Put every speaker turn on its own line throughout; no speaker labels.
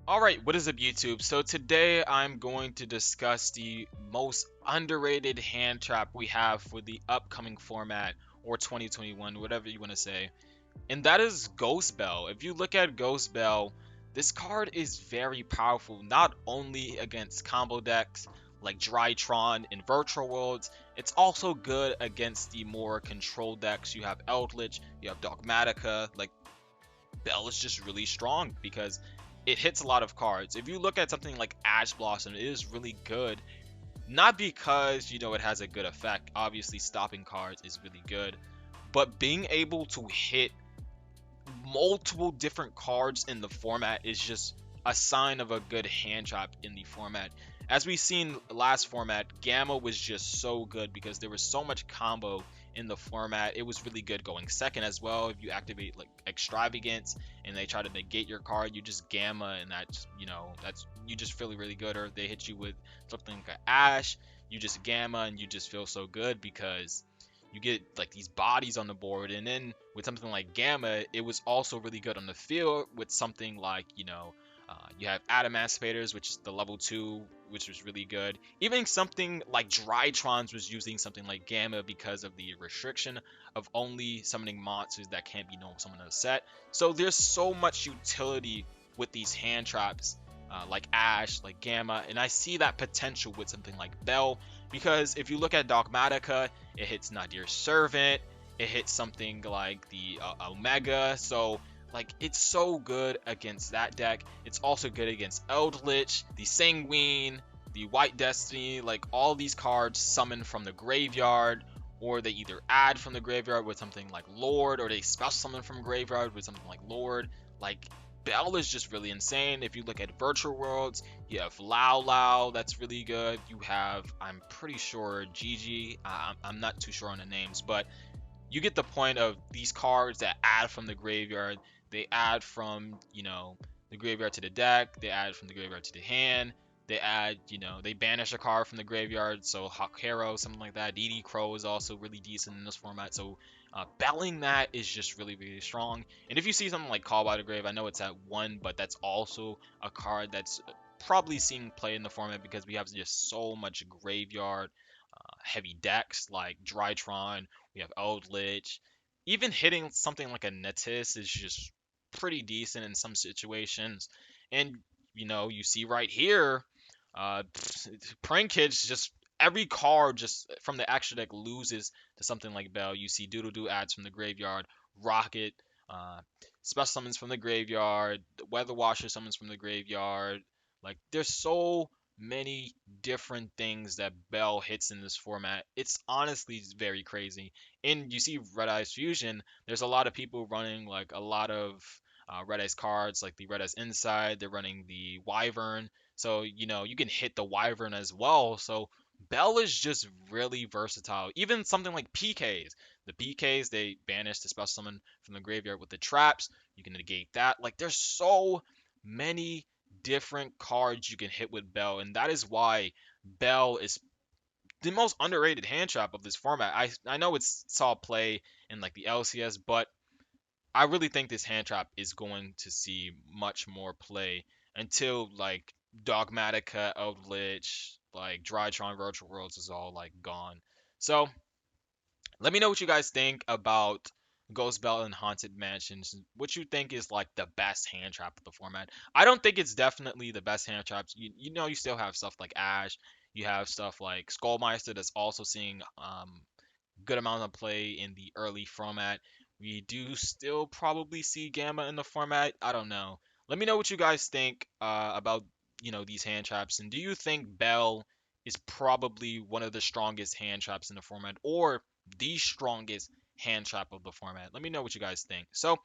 Alright, what is up YouTube? So today I'm going to discuss the most underrated hand trap we have for the upcoming format or 2021, whatever you want to say. And that is Ghost Belle. If you look at Ghost Belle, this card is very powerful, not only against combo decks like Drytron in Virtual Worlds, it's also good against the more control decks. You have Eldritch, you have Dogmatica, like Belle is just really strong because it hits a lot of cards. If you look at something like Ash Blossom, it is really good. Not because, it has a good effect. Obviously, stopping cards is really good. But being able to hit multiple different cards in the format is just a sign of a good hand trap in the format. As we seen last format, Gamma was just so good because there was so much combo in the format. It was really good going second as well. If you activate like Extravagance and they try to negate your card, you just Gamma and that's you just feel really good. Or if they hit you with something like Ash, you just Gamma and you just feel so good because you get like these bodies on the board. And then with something like Gamma, it was also really good on the field with something like you have Adamantispators, which is the level 2, which was really good. Even something like Drytrons was using something like Gamma because of the restriction of only summoning monsters that can't be summoned in a set. So there's so much utility with these hand traps, like Ash, like Gamma, and I see that potential with something like Belle, because if you look at Dogmatica, it hits Nadir's Servant, it hits something like the Omega, so like it's so good against that deck. It's also good against Eldritch, the Sanguine, the White Destiny, like all these cards summon from the graveyard, or they either add from the graveyard with something like Lord, or they special summon from graveyard with something like Lord. Like Belle is just really insane. If you look at Virtual Worlds, you have Lao Lao, that's really good. You have, I'm pretty sure, Gigi. I'm not too sure on the names, but you get the point of these cards that add from the graveyard. They add from, the graveyard to the deck. They add from the graveyard to the hand. They add, they banish a card from the graveyard. So Hawk Hero, something like that. DD Crow is also really decent in this format. So belling that is just really, really strong. And if you see something like Call by the Grave, I know it's at 1, but that's also a card that's probably seeing play in the format because we have just so much graveyard heavy decks like Drytron, we have Eldritch. Even hitting something like a Netis is just pretty decent in some situations. And you see right here, Prank Kids just every card just from the extra deck loses to something like Belle. You see Doodle Doo adds from the graveyard, Rocket, uh, special summons from the graveyard, Weather Washer summons from the graveyard. Like there's so many different things that Belle hits in this format. It's honestly very crazy. And you see Red Eyes Fusion, there's a lot of people running like a lot of Red Eyes cards, like the Red Eyes Inside. They're running the Wyvern. So, you can hit the Wyvern as well. So, Belle is just really versatile. Even something like PKs. The PKs, they banish the special summon from the graveyard with the traps. You can negate that. Like, there's so many different cards you can hit with Belle, and that is why Belle is the most underrated hand trap of this format. I know it's saw play in like the LCS, but I really think this hand trap is going to see much more play until like Dogmatica, Eldritch, like Drytron Virtual Worlds is all like gone. So let me know what you guys think about Ghost Belle and Haunted Mansions. What you think is like the best hand trap of the format? I don't think it's definitely the best hand traps. You still have stuff like Ash. You have stuff like Skullmeister that's also seeing good amount of play in the early format. We do still probably see Gamma in the format. I don't know. Let me know what you guys think about these hand traps, and do you think Belle is probably one of the strongest hand traps in the format, or the strongest hand trap of the format? Let me know what you guys think. So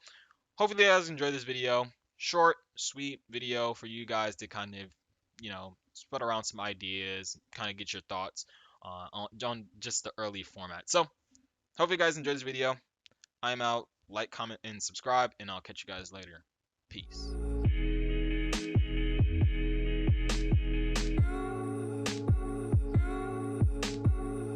hopefully you guys enjoyed this video. Short, sweet video for you guys to kind of, spread around some ideas, kind of get your thoughts on just the early format. So hope you guys enjoyed this video. I'm out. Like, comment, and subscribe, and I'll catch you guys later. Peace.